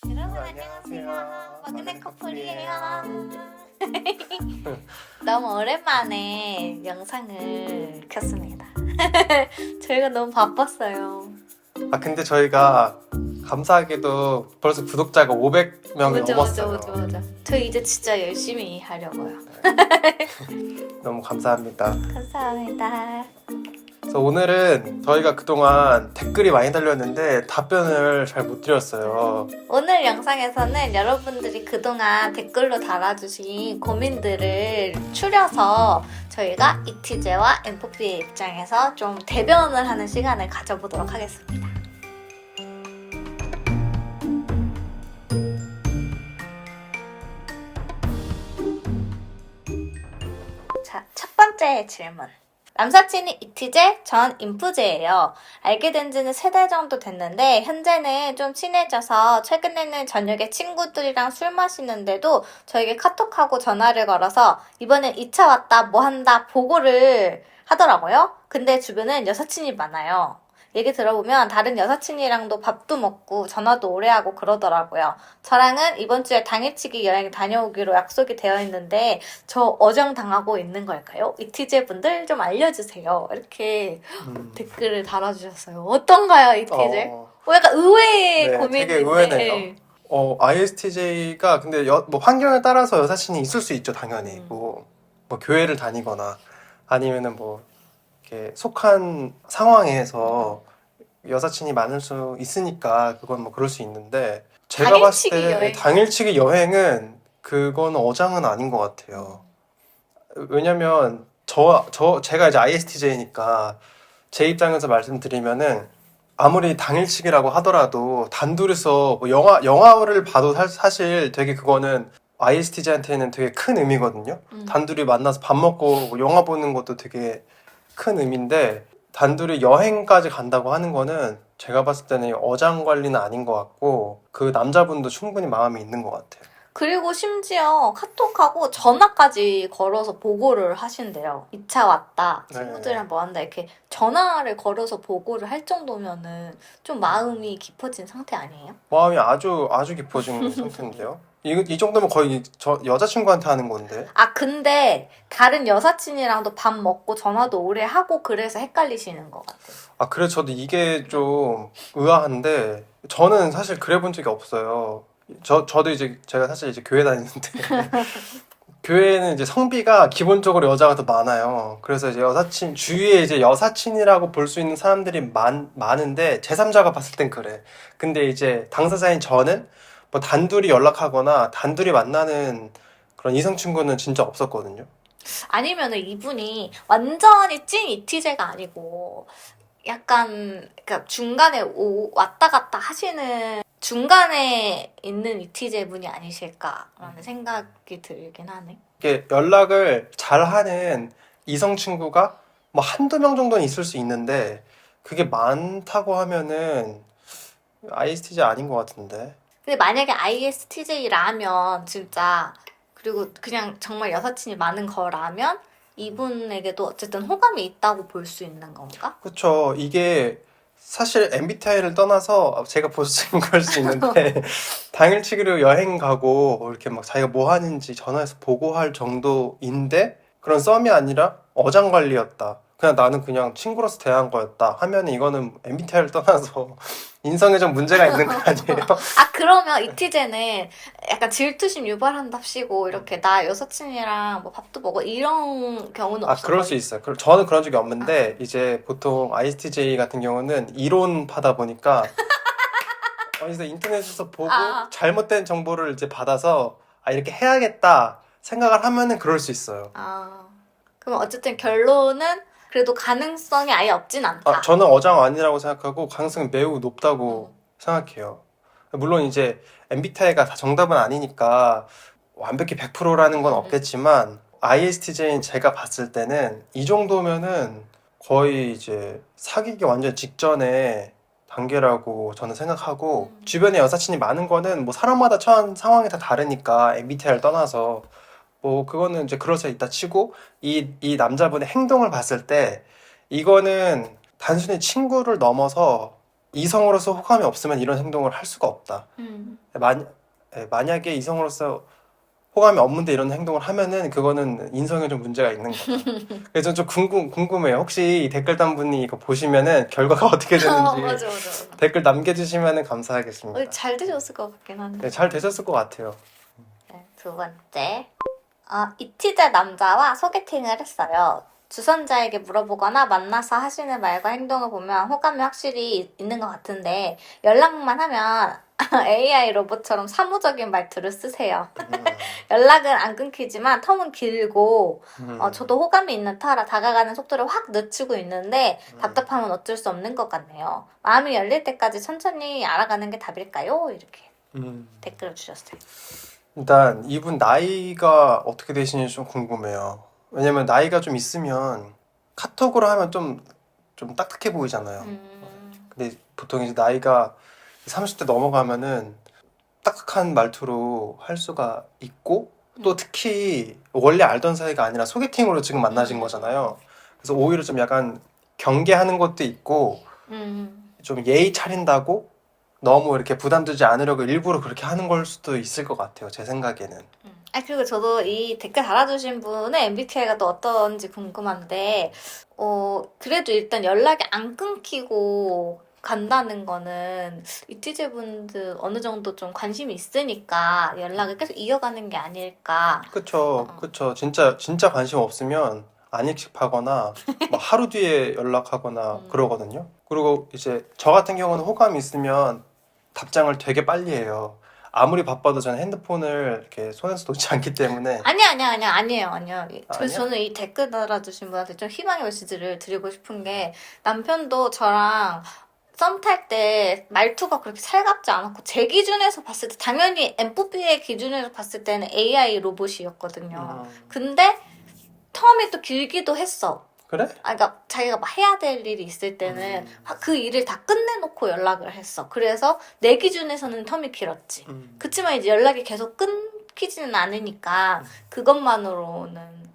여러분 안녕하세요. 마그네 커플이에요. 너무 오랜만에 영상을 켰습니다. 저희가 너무 바빴어요. 근데 저희가 감사하게도 벌써 구독자가 500명이 넘었어요. 맞아. 저희 이제 진짜 열심히 하려고요. 너무 감사합니다. 감사합니다. 그래서 오늘은 저희가 그동안 댓글이 많이 달렸는데 답변을 잘 못 드렸어요. 오늘 영상에서는 여러분들이 그동안 댓글로 달아주신 고민들을 추려서 저희가 이티제와 엠포피의 입장에서 좀 대변을 하는 시간을 가져보도록 하겠습니다. 자, 첫 번째 질문. 남사친이 이티제, 전 인프제예요. 알게 된 지는 3달 정도 됐는데 현재는 좀 친해져서 최근에는 저녁에 친구들이랑 술 마시는데도 저에게 카톡하고 전화를 걸어서 이번엔 2차 왔다 뭐 한다 보고를 하더라고요. 근데 주변은 여사친이 많아요. 얘기 들어보면 다른 여사친이랑도 밥도 먹고 전화도 오래 하고 그러더라고요. 저랑은 이번 주에 당일치기 여행 다녀오기로 약속이 되어 있는데 저 어정당하고 있는 걸까요? 이티제 분들 좀 알려주세요. 이렇게 댓글을 달아주셨어요. 어떤가요, 이티제? 약간 의외의 네, 고민인데. 되게 의외네요. ISTJ가 근데 뭐 환경에 따라서 여사친이 있을 수 있죠, 당연히. 뭐 교회를 다니거나 아니면은 뭐 이렇게 속한 상황에서 여사친이 많을 수 있으니까 그건 뭐 그럴 수 있는데 제가 봤을 때 당일치기 여행은 그건 어장은 아닌 것 같아요. 왜냐면 제가 이제 ISTJ니까 제 입장에서 말씀드리면은 아무리 당일치기라고 하더라도 단둘이서 뭐 영화를 봐도 사실 되게 그거는 ISTJ한테는 되게 큰 의미거든요. 단둘이 만나서 밥 먹고 뭐 영화 보는 것도 되게 큰 의미인데 단둘이 여행까지 간다고 하는 거는 제가 봤을 때는 어장관리는 아닌 것 같고 그 남자분도 충분히 마음이 있는 것 같아요. 그리고 심지어 카톡하고 전화까지 걸어서 보고를 하신대요. 2차 왔다, 친구들이랑 뭐 한다 이렇게 전화를 걸어서 보고를 할 정도면은 좀 마음이 깊어진 상태 아니에요? 마음이 아주 깊어진 상태인데요. 이 정도면 거의 여자친구한테 하는 건데. 근데 다른 여사친이랑도 밥 먹고 전화도 오래 하고 그래서 헷갈리시는 것 같아요. 그래서 저도 이게 좀 의아한데 저는 사실 그래 본 적이 없어요. 저도 이제 제가 사실 이제 교회 다니는데 교회는 이제 성비가 기본적으로 여자가 더 많아요. 그래서 이제 주위에 이제 여사친이라고 볼 수 있는 사람들이 많은데 제3자가 봤을 땐 그래. 근데 이제 당사자인 저는 뭐 단둘이 연락하거나 단둘이 만나는 그런 이성 친구는 진짜 없었거든요. 아니면은 이분이 완전히 찐 이티제가 아니고 약간 그러니까 중간에 왔다 갔다 하시는 중간에 있는 이티제 분이 아니실까라는 생각이 들긴 하네. 이게 연락을 잘하는 이성 친구가 뭐 한두 명 정도는 있을 수 있는데 그게 많다고 하면은 ISTJ 아닌 것 같은데. 근데 만약에 ISTJ라면 진짜 그리고 그냥 정말 여사친이 많은 거라면 이분에게도 어쨌든 호감이 있다고 볼 수 있는 건가? 그쵸. 이게 사실 MBTI를 떠나서 제가 보수적인 걸 수 있는데 당일치기로 여행 가고 이렇게 막 자기가 뭐 하는지 전화해서 보고할 정도인데 그런 썸이 아니라 어장관리였다. 그냥 나는 그냥 친구로서 대한 거였다 하면 이거는 MBTI를 떠나서 인성에 좀 문제가 있는 거 아니에요? 그러면 이티제는 약간 질투심 유발한답시고 이렇게 나 여사친이랑 뭐 밥도 먹어 이런 경우는 없어요? 그럴 수 있어요. 저는 그런 적이 없는데 이제 보통 ISTJ 같은 경우는 이론파다 보니까 어디서 인터넷에서 보고 잘못된 정보를 이제 받아서 이렇게 해야겠다 생각을 하면은 그럴 수 있어요. 그럼 어쨌든 결론은 그래도 가능성이 아예 없진 않다. 저는 어장 아니라고 생각하고 가능성이 매우 높다고 생각해요. 물론 이제 MBTI가 다 정답은 아니니까 완벽히 100%라는 건 없겠지만 ISTJ인 제가 봤을 때는 이 정도면은 거의 이제 사귀기 완전 직전에 단계라고 저는 생각하고 주변에 여사친이 많은 거는 뭐 사람마다 처한 상황이 다 다르니까 MBTI를 떠나서 뭐 그거는 이제 그렇게 있다 치고 이 남자분의 행동을 봤을 때 이거는 단순히 친구를 넘어서 이성으로서 호감이 없으면 이런 행동을 할 수가 없다. 음. 만약에 이성으로서 호감이 없는데 이런 행동을 하면은 그거는 인성에 좀 문제가 있는 거다. 그래서 좀 궁금해요. 혹시 이 댓글 단 분이 이거 보시면은 결과가 어떻게 되는지 맞아, 맞아. 댓글 남겨주시면 감사하겠습니다. 잘 되셨을 것 같긴 한데. 네, 잘 되셨을 것 같아요. 네, 두 번째. 이티제 남자와 소개팅을 했어요. 주선자에게 물어보거나 만나서 하시는 말과 행동을 보면 호감이 확실히 있는 것 같은데 연락만 하면 AI 로봇처럼 사무적인 말투를 쓰세요. 연락은 안 끊기지만 텀은 길고 저도 호감이 있는 터라 다가가는 속도를 확 늦추고 있는데 답답하면 어쩔 수 없는 것 같네요. 마음이 열릴 때까지 천천히 알아가는 게 답일까요? 이렇게 댓글을 주셨어요. 일단 이분 나이가 어떻게 되시는지 좀 궁금해요. 왜냐면 나이가 좀 있으면 카톡으로 하면 좀 딱딱해 보이잖아요. 근데 보통 이제 나이가 30대 넘어가면은 딱딱한 말투로 할 수가 있고 또 특히 원래 알던 사이가 아니라 소개팅으로 지금 만나신 거잖아요. 그래서 오히려 좀 약간 경계하는 것도 있고 좀 예의 차린다고 너무 이렇게 부담 주지 않으려고 일부러 그렇게 하는 걸 수도 있을 것 같아요. 제 생각에는. 그리고 저도 이 댓글 달아주신 분의 MBTI가 또 어떤지 궁금한데, 그래도 일단 연락이 안 끊기고 간다는 거는 이티제 분들 어느 정도 좀 관심이 있으니까 연락을 계속 이어가는 게 아닐까. 그쵸. 진짜 관심 없으면 안 익십하거나 막 하루 뒤에 연락하거나 그러거든요. 그리고 이제 저 같은 경우는 호감이 있으면 답장을 되게 빨리 해요. 아무리 바빠도 저는 핸드폰을 이렇게 손에서 놓지 않기 때문에. 아니에요. 아니야? 그래서 저는 이 댓글 달아주신 분한테 좀 희망의 메시지를 드리고 싶은 게 남편도 저랑 썸 탈 때 말투가 그렇게 살갑지 않았고 제 기준에서 봤을 때 당연히 MFP의 기준에서 봤을 때는 AI 로봇이었거든요. 근데 텀이 또 길기도 했어. 그래? 그러니까 자기가 막 해야 될 일이 있을 때는 그 일을 다 끝내놓고 연락을 했어. 그래서 내 기준에서는 텀이 길었지. 그치만 이제 연락이 계속 끊기지는 않으니까 그것만으로는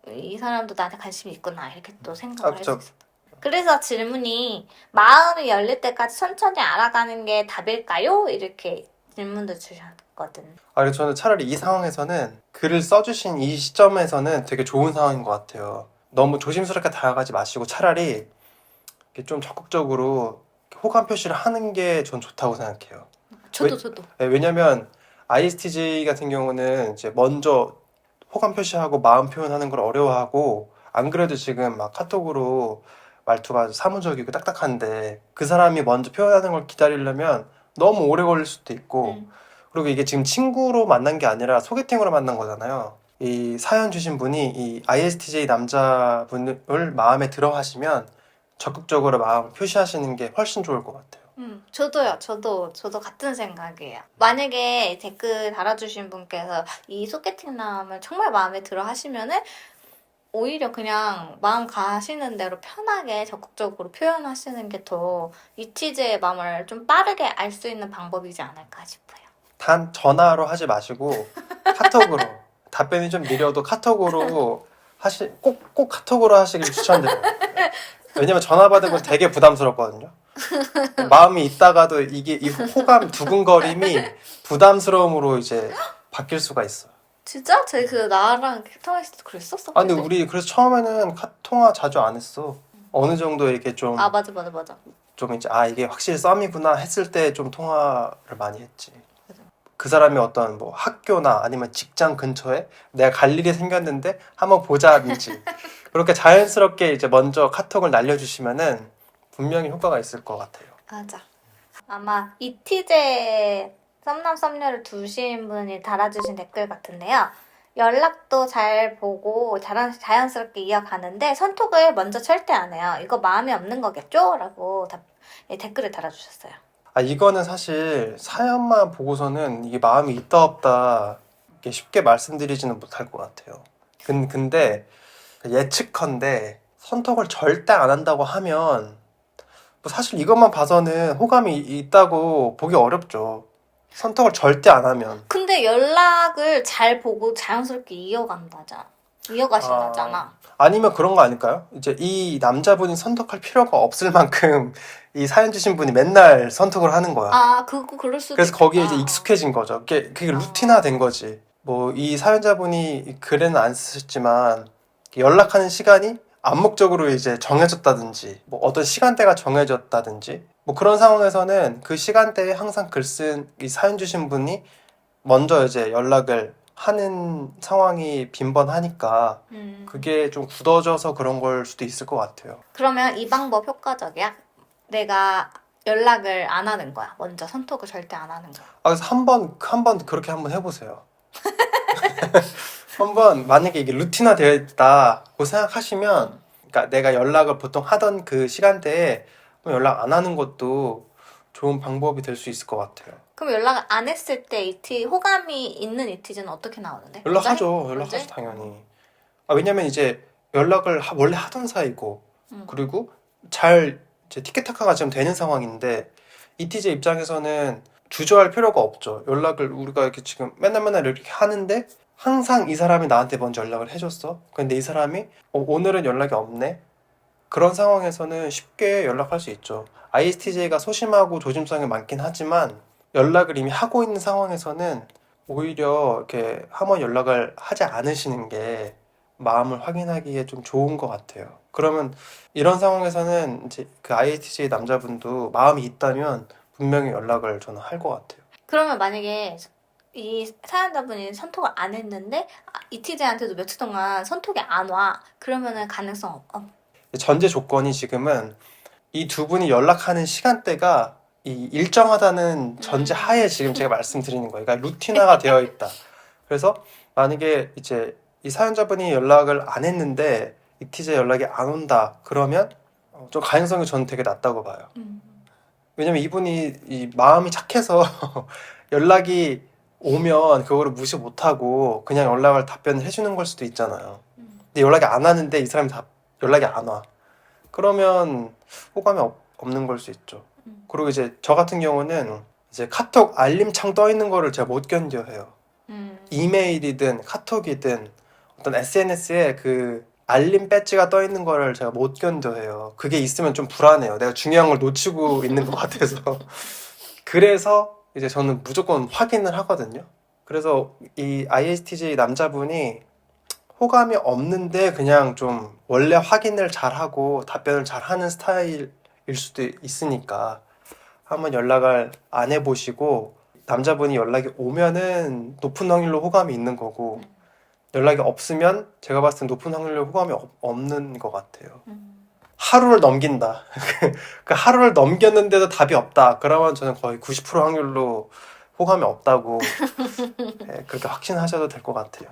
이 사람도 나한테 관심이 있구나 이렇게 또 생각을 할 수 있어. 그래서 질문이 마음이 열릴 때까지 천천히 알아가는 게 답일까요? 이렇게 질문도 주셨거든. 그래서 저는 차라리 이 상황에서는 글을 써주신 이 시점에서는 되게 좋은 상황인 것 같아요. 너무 조심스럽게 다가가지 마시고 차라리 이렇게 좀 적극적으로 호감 표시를 하는 게 전 좋다고 생각해요. 저도. 왜냐면 ISTJ 같은 경우는 이제 먼저 호감 표시하고 마음 표현하는 걸 어려워하고 안 그래도 지금 막 카톡으로 말투가 사무적이고 딱딱한데 그 사람이 먼저 표현하는 걸 기다리려면 너무 오래 걸릴 수도 있고 그리고 이게 지금 친구로 만난 게 아니라 소개팅으로 만난 거잖아요. 이 사연 주신 분이 이 ISTJ 남자분을 마음에 들어 하시면 적극적으로 마음을 표시하시는 게 훨씬 좋을 것 같아요. 저도요. 저도 같은 생각이에요. 만약에 댓글 달아주신 분께서 이 소개팅남을 정말 마음에 들어 하시면은 오히려 그냥 마음 가시는 대로 편하게 적극적으로 표현하시는 게 더 이티제의 마음을 좀 빠르게 알 수 있는 방법이지 않을까 싶어요. 단 전화로 하지 마시고 카톡으로 답변이 좀 느려도 카톡으로 꼭 카톡으로 하시길 추천드려요. 왜냐면 전화 받은 건 되게 부담스럽거든요. 마음이 있다가도 이게 이 호감 두근거림이 부담스러움으로 이제 바뀔 수가 있어. 진짜? 저희 나랑 통화했을 때 그랬었어? 근데 우리 그래서 처음에는 통화 자주 안 했어. 어느 정도 이렇게 좀 맞아. 좀 이제 이게 확실히 썸이구나 했을 때 좀 통화를 많이 했지. 맞아. 그 사람이 어떤 뭐 학교나 아니면 직장 근처에 내가 갈 일이 생겼는데 한번 보자든지 그렇게 자연스럽게 이제 먼저 카톡을 날려주시면은 분명히 효과가 있을 것 같아요. 맞아. 아마 이티제 썸남 썸녀를 두신 분이 달아주신 댓글 같은데요. 연락도 잘 보고 자연스럽게 이어가는데 선톡을 먼저 절대 안 해요. 이거 마음이 없는 거겠죠? 라고 댓글을 달아주셨어요. 이거는 사실 사연만 보고서는 이게 마음이 있다 없다 이렇게 쉽게 말씀드리지는 못할 것 같아요. 근데 예측컨대 선톡을 절대 안 한다고 하면 뭐 사실 이것만 봐서는 호감이 있다고 보기 어렵죠. 선톡을 절대 안 하면. 근데 연락을 잘 보고 자연스럽게 이어가신다잖아. 아니면 그런 거 아닐까요? 이제 이 남자분이 선택할 필요가 없을 만큼 이 사연 주신 분이 맨날 선택을 하는 거야. 아, 그럴 수도 그래서 있겠다. 거기에 이제 익숙해진 거죠. 그게 루틴화 된 거지. 뭐 이 사연자분이 글에는 안 쓰셨지만 연락하는 시간이 암묵적으로 이제 정해졌다든지 뭐 어떤 시간대가 정해졌다든지 뭐 그런 상황에서는 그 시간대에 항상 글 쓴 이 사연 주신 분이 먼저 이제 연락을 하는 상황이 빈번하니까 그게 좀 굳어져서 그런 걸 수도 있을 것 같아요. 그러면 이 방법 효과적이야? 내가 연락을 안 하는 거야. 먼저 선톡을 절대 안 하는 거야. 그래서 한번 그렇게 한번 해보세요. 한번 만약에 이게 루틴화 되어 있다고 생각하시면, 그러니까 내가 연락을 보통 하던 그 시간대에 연락 안 하는 것도 좋은 방법이 될 수 있을 것 같아요. 그럼 연락을 안 했을 때 호감이 있는 이티즈는 어떻게 나오는데? 연락하죠. 연락하죠, 당연히. 왜냐면 이제 연락을 원래 하던 사이고, 그리고 잘 이제 티키타카가 지금 되는 상황인데, 이티제 입장에서는 주저할 필요가 없죠. 연락을 우리가 이렇게 지금 맨날 이렇게 하는데, 항상 이 사람이 나한테 먼저 연락을 해줬어. 근데 이 사람이 오늘은 연락이 없네. 그런 상황에서는 쉽게 연락할 수 있죠. ISTJ가 소심하고 조심성이 많긴 하지만 연락을 이미 하고 있는 상황에서는 오히려 이렇게 한번 연락을 하지 않으시는 게 마음을 확인하기에 좀 좋은 것 같아요. 그러면 이런 상황에서는 이제 그 ISTJ 남자분도 마음이 있다면 분명히 연락을 저는 할 것 같아요. 그러면 만약에 이 사연자분이 선톡을 안 했는데 이티제한테도 며칠 동안 선톡이 안 와. 그러면은 가능성 전제 조건이 지금은 이 두 분이 연락하는 시간대가 이 일정하다는 전제 하에 지금 제가 말씀드리는 거예요. 그러니까 루틴화가 되어 있다. 그래서 만약에 이제 이 사연자분이 연락을 안 했는데 이티제 연락이 안 온다. 그러면 좀 가능성이 저는 되게 낮다고 봐요. 왜냐면 이분이 이 마음이 착해서 연락이 오면 그거를 무시 못하고 그냥 연락을 답변을 해주는 걸 수도 있잖아요. 근데 연락이 안 하는데 이 사람이 연락이 안 와. 그러면 호감이 없는 걸 수 있죠. 그리고 이제 저 같은 경우는 이제 카톡 알림창 떠 있는 거를 제가 못 견뎌해요. 이메일이든 카톡이든 어떤 SNS에 그 알림 배지가 떠 있는 거를 제가 못 견뎌해요. 그게 있으면 좀 불안해요. 내가 중요한 걸 놓치고 있는 것 같아서. 그래서 이제 저는 무조건 확인을 하거든요. 그래서 이 ISTJ 남자분이 호감이 없는데 그냥 좀 원래 확인을 잘하고 답변을 잘하는 스타일일 수도 있으니까 한번 연락을 안 해보시고 남자분이 연락이 오면은 높은 확률로 호감이 있는 거고 연락이 없으면 제가 봤을 땐 높은 확률로 호감이 없는 것 같아요. 하루를 넘긴다. 그 하루를 넘겼는데도 답이 없다. 그러면 저는 거의 90% 확률로 호감이 없다고 네, 그렇게 확신하셔도 될 것 같아요.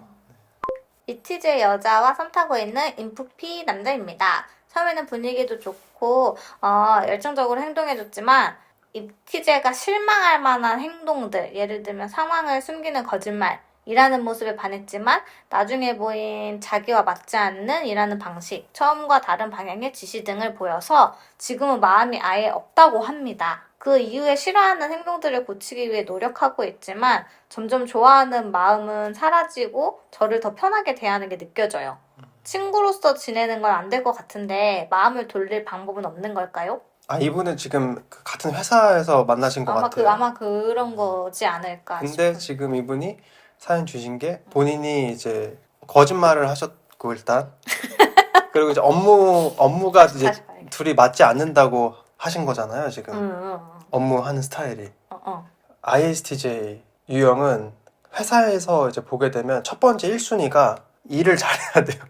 이티제 여자와 썸 타고 있는 인프피 남자입니다. 처음에는 분위기도 좋고 열정적으로 행동해줬지만 이티제가 실망할 만한 행동들, 예를 들면 상황을 숨기는 거짓말, 일하는 모습에 반했지만 나중에 보인 자기와 맞지 않는 일하는 방식, 처음과 다른 방향의 지시 등을 보여서 지금은 마음이 아예 없다고 합니다. 그 이후에 싫어하는 행동들을 고치기 위해 노력하고 있지만 점점 좋아하는 마음은 사라지고 저를 더 편하게 대하는 게 느껴져요. 친구로서 지내는 건 안 될 것 같은데 마음을 돌릴 방법은 없는 걸까요? 이분은 지금 같은 회사에서 만나신 것 같아요. 아마 그런 거지 않을까 근데 싶어요. 지금 이분이 사연 주신 게 본인이 이제 거짓말을 하셨고 일단 그리고 이제 업무가 이제 다시 봐야겠다. 둘이 맞지 않는다고 하신 거잖아요 지금. 업무하는 스타일이. ISTJ 유형은 회사에서 이제 보게 되면 첫 번째 1순위가 일을 잘해야 돼요.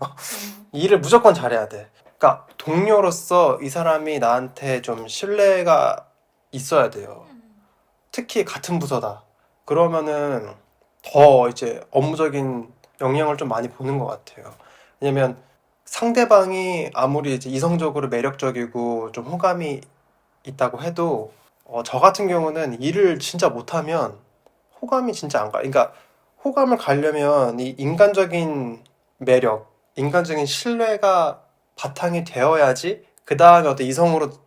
일을 무조건 잘해야 돼. 그러니까 동료로서 이 사람이 나한테 좀 신뢰가 있어야 돼요. 특히 같은 부서다. 그러면은 더 이제 업무적인 영향을 좀 많이 보는 것 같아요. 왜냐면 상대방이 아무리 이제 이성적으로 매력적이고 좀 호감이 있다고 해도 저 같은 경우는 일을 진짜 못하면 호감이 진짜 안 가. 그러니까 호감을 가려면 이 인간적인 매력, 인간적인 신뢰가 바탕이 되어야지 그 다음에 어떤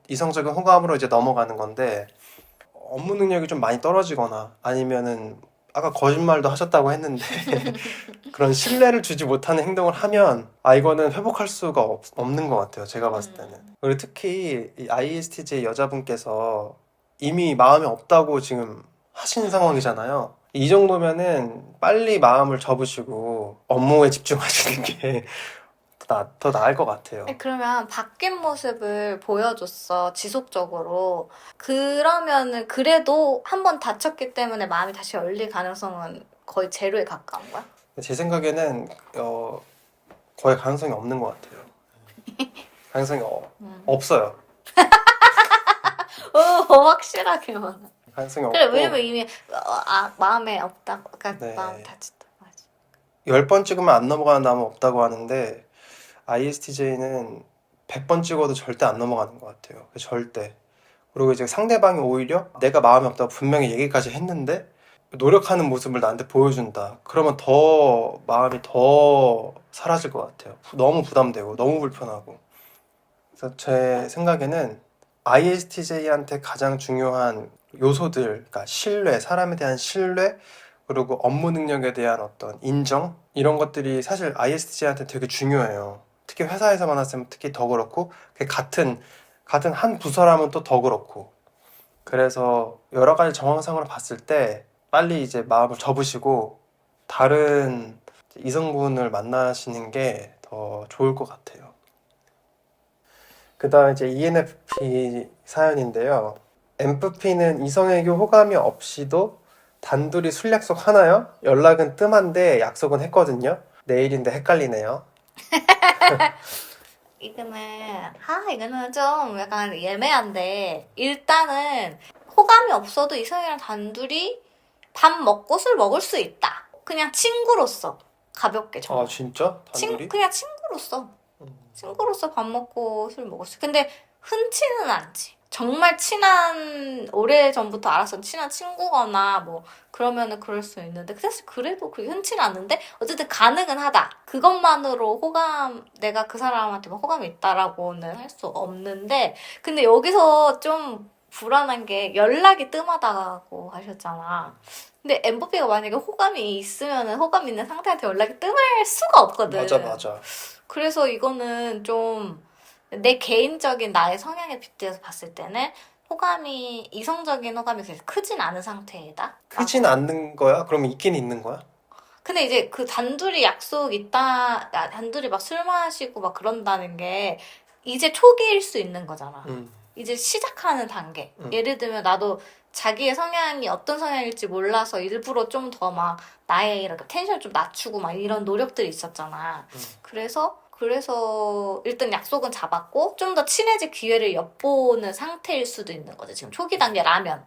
이성적인 호감으로 이제 넘어가는 건데 업무 능력이 좀 많이 떨어지거나 아니면은 아까 거짓말도 하셨다고 했는데 그런 신뢰를 주지 못하는 행동을 하면 이거는 회복할 수가 없는 것 같아요. 제가 봤을 때는. 그리고 특히 이 ISTJ 여자분께서 이미 마음이 없다고 지금 하신 상황이잖아요. 이 정도면은 빨리 마음을 접으시고 업무에 집중하시는 게 더 나을 것 같아요. 아니, 그러면 바뀐 모습을 보여줬어, 지속적으로. 그러면은 그래도 한 번 다쳤기 때문에 마음이 다시 열릴 가능성은 거의 제로에 가까운 거야? 제 생각에는 거의 가능성이 없는 것 같아요. 가능성이 없어요. 확실하게 많아. 가능성이 그래, 없고 왜냐면 이미 마음에 없다. 그러니까 네. 마음 다쳤다. 맞아. 10번 찍으면 안 넘어가는 나무 없다고 하는데 ISTJ는 100번 찍어도 절대 안 넘어가는 것 같아요. 절대. 그리고 이제 상대방이 오히려 내가 마음이 없다고 분명히 얘기까지 했는데 노력하는 모습을 나한테 보여준다. 그러면 더 마음이 더 사라질 것 같아요. 너무 부담되고 너무 불편하고. 그래서 제 생각에는 ISTJ한테 가장 중요한 요소들, 그러니까 신뢰, 사람에 대한 신뢰, 그리고 업무 능력에 대한 어떤 인정, 이런 것들이 사실 ISTJ한테 되게 중요해요. 특히 회사에서 만났으면 특히 더 그렇고, 같은 한 부서라면 또 더 그렇고. 그래서 여러 가지 정황상으로 봤을 때 빨리 이제 마음을 접으시고 다른 이성분을 만나시는 게 더 좋을 것 같아요. 그 다음 이제 ENFP 사연인데요. MFP는 이성에게 호감이 없이도 단둘이 술 약속 하나요? 연락은 뜸한데 약속은 했거든요. 내일인데 헷갈리네요. 이거는 좀 약간 애매한데, 일단은 호감이 없어도 이성이랑 단둘이 밥 먹고 술 먹을 수 있다. 그냥 친구로서. 가볍게 정말. 진짜? 단둘이? 그냥 친구로서 밥 먹고 술 먹었어. 근데 흔치는 않지. 정말 친한, 오래전부터 알았던 친한 친구거나 뭐 그러면은 그럴 수 있는데 사실 그래도 그게 흔치는 않는데 어쨌든 가능은 하다. 그것만으로 내가 그 사람한테 뭐 호감이 있다라고는 할 수 없는데, 근데 여기서 좀 불안한 게 연락이 뜸하다고 하셨잖아. 근데 MFP가 만약에 호감이 있으면은 호감 있는 상태한테 연락이 뜸할 수가 없거든. 맞아. 그래서 이거는 좀 내 개인적인 나의 성향에 빗대어서 봤을 때는 이성적인 호감이 그렇게 크진 않은 상태다. 크진 않는 거야? 그럼 있긴 있는 거야? 근데 이제 그 단둘이 단둘이 막 술 마시고 막 그런다는 게 이제 초기일 수 있는 거잖아. 이제 시작하는 단계. 예를 들면 나도 자기의 성향이 어떤 성향일지 몰라서 일부러 좀 더 막 나의 이렇게 텐션을 좀 낮추고 막 이런 노력들이 있었잖아. 그래서 일단 약속은 잡았고 좀 더 친해질 기회를 엿보는 상태일 수도 있는 거지. 지금 초기 단계라면.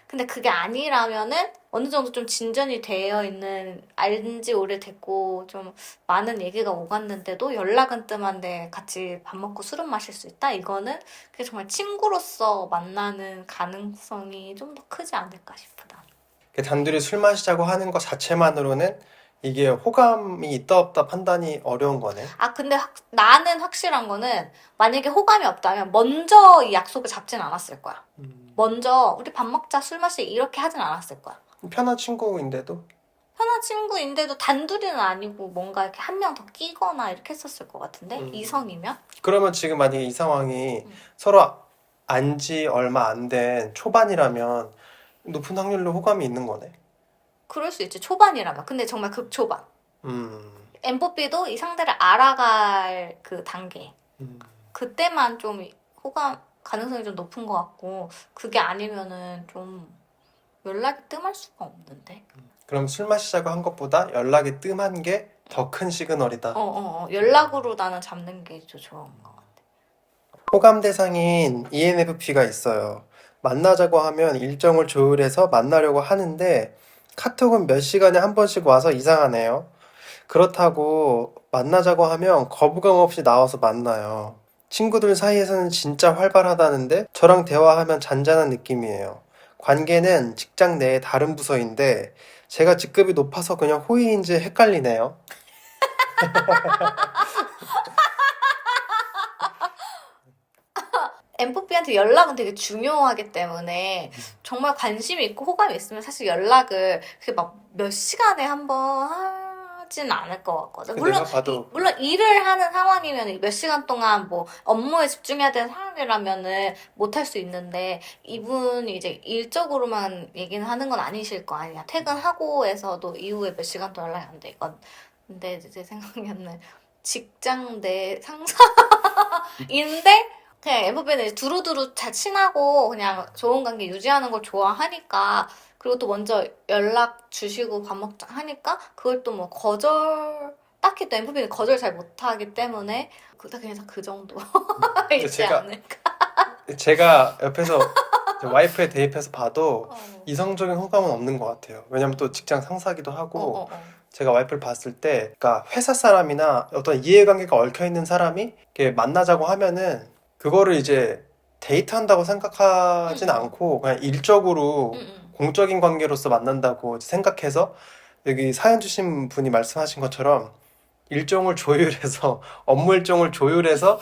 근데 그게 아니라면은 어느 정도 좀 진전이 되어 있는, 알지 오래됐고 좀 많은 얘기가 오갔는데도 연락은 뜸한데 같이 밥 먹고 술은 마실 수 있다? 이거는 그게 정말 친구로서 만나는 가능성이 좀 더 크지 않을까 싶다. 단둘이 술 마시자고 하는 것 자체만으로는 이게 호감이 있다 없다 판단이 어려운 거네. 근데 나는 확실한 거는 만약에 호감이 없다면 먼저 이 약속을 잡진 않았을 거야. 먼저 우리 밥 먹자, 술 마시자 이렇게 하진 않았을 거야. 편한 친구인데도? 편한 친구인데도 단둘이는 아니고 뭔가 이렇게 한 명 더 끼거나 이렇게 했었을 것 같은데? 이성이면? 그러면 지금 만약에 이 상황이 서로 안지 얼마 안 된 초반이라면 높은 확률로 호감이 있는 거네. 그럴 수 있지, 초반이라면. 근데 정말 극초반. MFP도 이 상대를 알아갈 그 단계. 그때만 좀 호감 가능성이 좀 높은 것 같고, 그게 아니면은 좀 연락이 뜸할 수가 없는데. 그럼 술 마시자고 한 것보다 연락이 뜸한 게 더 큰 시그널이다. 연락으로 나는 잡는 게 더 좋은 것 같아. 호감 대상인 ENFP가 있어요. 만나자고 하면 일정을 조율해서 만나려고 하는데 카톡은 몇 시간에 한 번씩 와서 이상하네요. 그렇다고 만나자고 하면 거부감 없이 나와서 만나요. 친구들 사이에서는 진짜 활발하다는데 저랑 대화하면 잔잔한 느낌이에요. 관계는 직장 내의 다른 부서인데 제가 직급이 높아서 그냥 호의인지 헷갈리네요. MFP한테 연락은 되게 중요하기 때문에 정말 관심이 있고 호감이 있으면 사실 연락을 그게 막 몇 시간에 한 번 쉽지는 않을 것 같거든. 그 물론 내가 봐도 물론 일을 하는 상황이면 몇 시간 동안 뭐 업무에 집중해야 되는 상황이라면은 못 할 수 있는데 이분이 이제 일적으로만 얘기는 하는 건 아니실 거 아니야. 퇴근하고에서도 이후에 몇 시간 동안 연락이 안 돼. 이건 근데 제 생각에는 직장 내 상사인데 그냥 MVP는 두루두루 잘 친하고 그냥 좋은 관계 유지하는 걸 좋아하니까 그리고 또 먼저 연락 주시고 밥 먹자 하니까 그걸 또 뭐 딱히 또 MVP는 거절 잘 못하기 때문에 그냥 다 그 정도 있지 않을까. 제가 옆에서 이제 와이프에 대입해서 봐도 어. 이성적인 호감은 없는 것 같아요. 왜냐면 또 직장 상사기도 어, 하고 어, 어. 제가 와이프를 봤을 때, 그러니까 회사 사람이나 어떤 이해관계가 얽혀 있는 사람이 이렇게 만나자고 하면은 그거를 이제 데이트한다고 생각하진 않고 그냥 일적으로 공적인 관계로서 만난다고 생각해서 여기 사연 주신 분이 말씀하신 것처럼 일정을 조율해서 업무 일정을 조율해서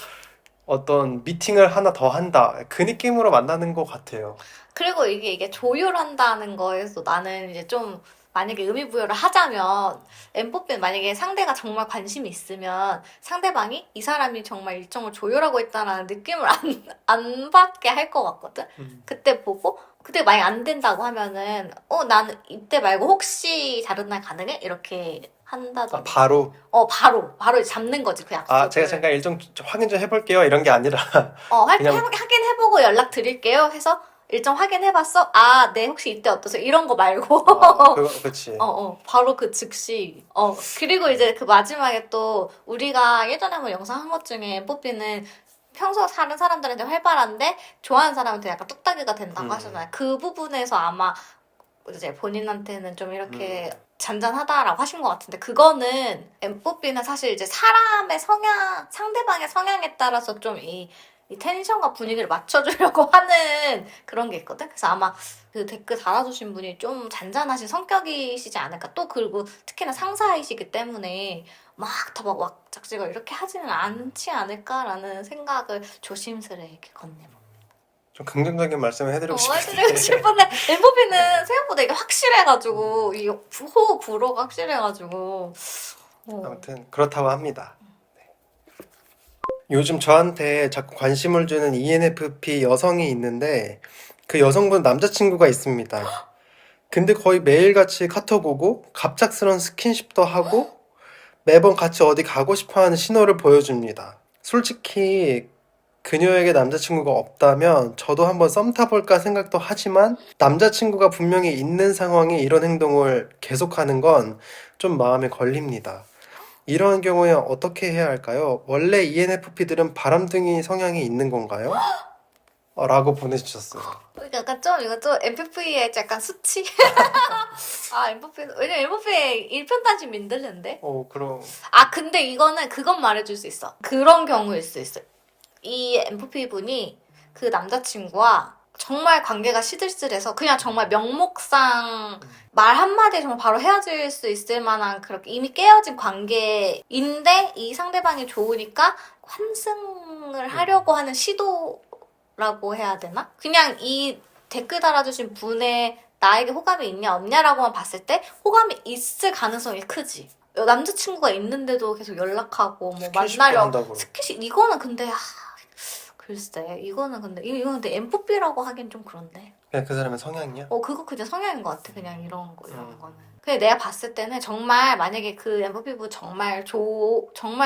어떤 미팅을 하나 더 한다. 그 느낌으로 만나는 것 같아요. 그리고 이게 조율한다는 거에서 나는 이제 좀 만약에 의미부여를 하자면 엠뽀삐는 만약에 상대가 정말 관심이 있으면 상대방이 이 사람이 정말 일정을 조율하고 있다는 느낌을 안 받게 할 것 같거든. 그때 보고 그때 만약 안 된다고 하면은 나는 이때 말고 혹시 다른 날 가능해? 이렇게 한다던가. 바로. 바로 이제 잡는 거지 그 약속을. 제가 잠깐 일정 좀 확인 좀 해볼게요. 이런 게 아니라. 그냥- 확인해보고 연락 드릴게요 해서 일정 확인해봤어? 네, 혹시 이때 어떠세요? 이런 거 말고. 그치. 바로 그 즉시. 그리고 이제 그 마지막에 또 우리가 예전에 한번 영상 한 것 중에 뽀삐는 평소 다른 사람들한테 활발한데 좋아하는 사람한테 약간 뚝딱이가 된다고 하잖아요. 그 부분에서 아마 이제 본인한테는 좀 이렇게 잔잔하다라고 하신 것 같은데 그거는 엠뽀삐는 사실 이제 사람의 상대방의 성향에 따라서 좀 이 텐션과 분위기를 맞춰주려고 하는 그런 게 있거든. 그래서 아마 그 댓글 달아주신 분이 좀 잔잔하신 성격이시지 않을까. 또 그리고 특히나 상사이시기 때문에 막 왁작지가 이렇게 하지는 않지 않을까라는 생각을 조심스레 이렇게 건네요. 좀 긍정적인 말씀을 해드리고 해드리고 싶은데. 싶은데 엠버피는 생각보다 이게 확실해가지고 이 호흡 불어가 확실해가지고 아무튼 그렇다고 합니다. 요즘 저한테 자꾸 관심을 주는 ENFP 여성이 있는데 그 여성분 남자친구가 있습니다. 근데 거의 매일같이 카톡 오고 갑작스런 스킨십도 하고 매번 같이 어디 가고 싶어하는 신호를 보여줍니다. 솔직히 그녀에게 남자친구가 없다면 저도 한번 썸 타볼까 생각도 하지만 남자친구가 분명히 있는 상황에 이런 행동을 계속하는 건 좀 마음에 걸립니다. 이런 경우에 어떻게 해야 할까요? 원래 ENFP들은 바람둥이 성향이 있는 건가요? 라고 보내주셨어요. 약간 좀 이거 좀 MFP의 약간 수치? MFP 왜냐면 MFP의 일편단심 민들레인데? 그럼. 근데 이거는 그건 말해줄 수 있어. 그런 경우일 수 있어. 이 MFP 분이 그 남자친구와 정말 관계가 시들시들해서 그냥 정말 명목상 말 한마디에 정말 바로 헤어질 수 있을 만한 그렇게 이미 깨어진 관계인데 이 상대방이 좋으니까 환승을 하려고 하는 시도라고 해야 되나? 그냥 이 댓글 달아주신 분의 나에게 호감이 있냐 없냐라고만 봤을 때 호감이 있을 가능성이 크지. 남자친구가 있는데도 계속 연락하고 뭐 스킨십도 만나려고 한다고. 스킨십 이거는 근데 글쎄 이거는 근데 MFP라고 하긴 좀 그런데 그냥 그 사람의 성향이야? 그거 그냥 성향인 것 같아 그냥 이런 음. 거는 근데 내가 봤을 때는 정말 만약에 그 MFP부 정말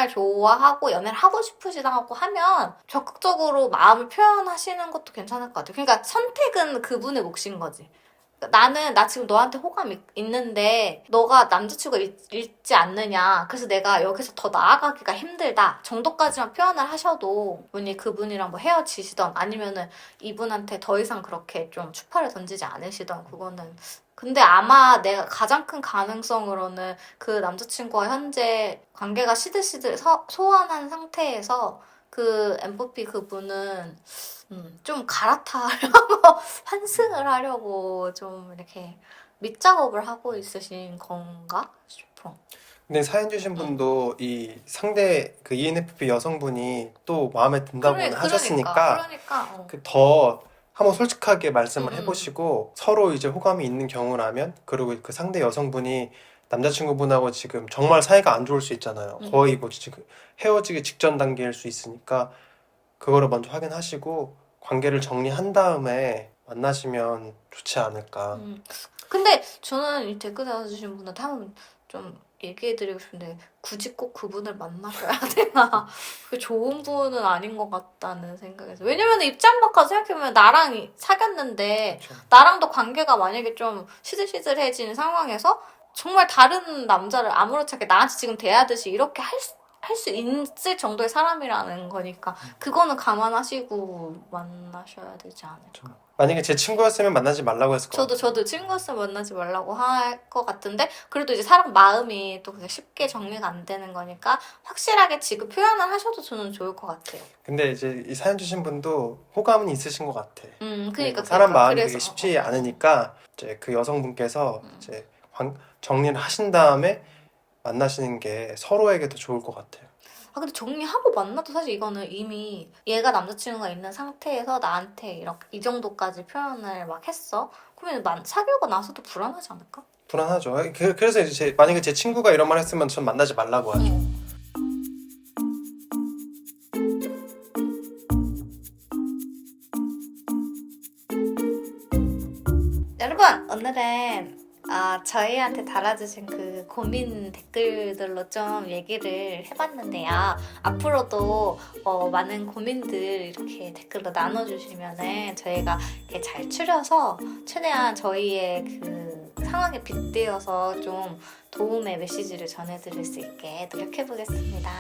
좋아하고 연애를 하고 싶으시다고 하면 적극적으로 마음을 표현하시는 것도 괜찮을 것 같아 그러니까 선택은 그분의 몫인 거지 나 지금 너한테 호감 있는데 너가 남자친구가 있지 않느냐 그래서 내가 여기서 더 나아가기가 힘들다 정도까지만 표현을 하셔도 그분이랑 뭐 헤어지시던 아니면은 이분한테 더 이상 그렇게 좀 추파를 던지지 않으시던 그거는 근데 아마 내가 가장 큰 가능성으로는 그 남자친구와 현재 관계가 시들시들 소원한 상태에서 그 MFP 그분은 좀 갈아타려고 환승을 하려고 좀 이렇게 밑작업을 하고 있으신 건가 싶어. 근데 사연 주신 분도 이 상대 그 ENFP 여성분이 또 마음에 든다고 하셨으니까 그러니까 그 더 한번 솔직하게 말씀을 음. 해보시고 서로 이제 호감이 있는 경우라면 그리고 그 상대 여성분이 남자친구분하고 지금 정말 사이가 안 좋을 수 있잖아요. 거의 뭐 지금 헤어지기 직전 단계일 수 있으니까 그거를 먼저 확인하시고 관계를 정리한 다음에 만나시면 좋지 않을까. 근데 저는 이 댓글 달아주신 분한테 한번 좀 얘기해드리고 싶은데 굳이 꼭 그분을 만나셔야 되나? 그 좋은 분은 아닌 것 같다는 생각에서 왜냐면 입장 바꿔 생각해보면 나랑 사귀었는데 그렇죠. 나랑도 관계가 만약에 좀 시들시들해진 상황에서 정말 다른 남자를 아무렇지 않게 나한테 지금 대하듯이 이렇게 할 수 있을 정도의 사람이라는 거니까 그거는 감안하시고 만나셔야 되지 않을까. 만약에 제 친구였으면 만나지 말라고 했을 것 같아요. 저도 친구였으면 만나지 말라고 할 것 같은데 그래도 이제 사람 마음이 또 그렇게 쉽게 정리가 안 되는 거니까 확실하게 지금 표현을 하셔도 저는 좋을 것 같아요. 근데 이제 이 사연 주신 분도 호감은 있으신 것 같아. 그러니까 사람 마음이 그래서 되게 쉽지 않으니까 이제 그 여성분께서 이제 정리를 하신 다음에 만나시는 게 서로에게도 좋을 것 같아요. 근데 정리하고 만나도 사실 이거는 이미 얘가 남자친구가 있는 상태에서 나한테 이렇게 이 정도까지 표현을 막 했어. 그러면 사귀고 나서도 불안하지 않을까? 불안하죠. 그래서 이제 만약에 제 친구가 이런 말 했으면 전 만나지 말라고 하죠. 여러분 오늘은 저희한테 달아주신 그 고민 댓글들로 좀 얘기를 해봤는데요. 앞으로도 많은 고민들 이렇게 댓글로 나눠주시면은 저희가 이렇게 잘 추려서 최대한 저희의 그 상황에 빗대어서 좀 도움의 메시지를 전해드릴 수 있게 노력해보겠습니다.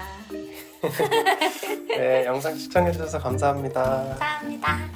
네, 영상 시청해주셔서 감사합니다. 감사합니다.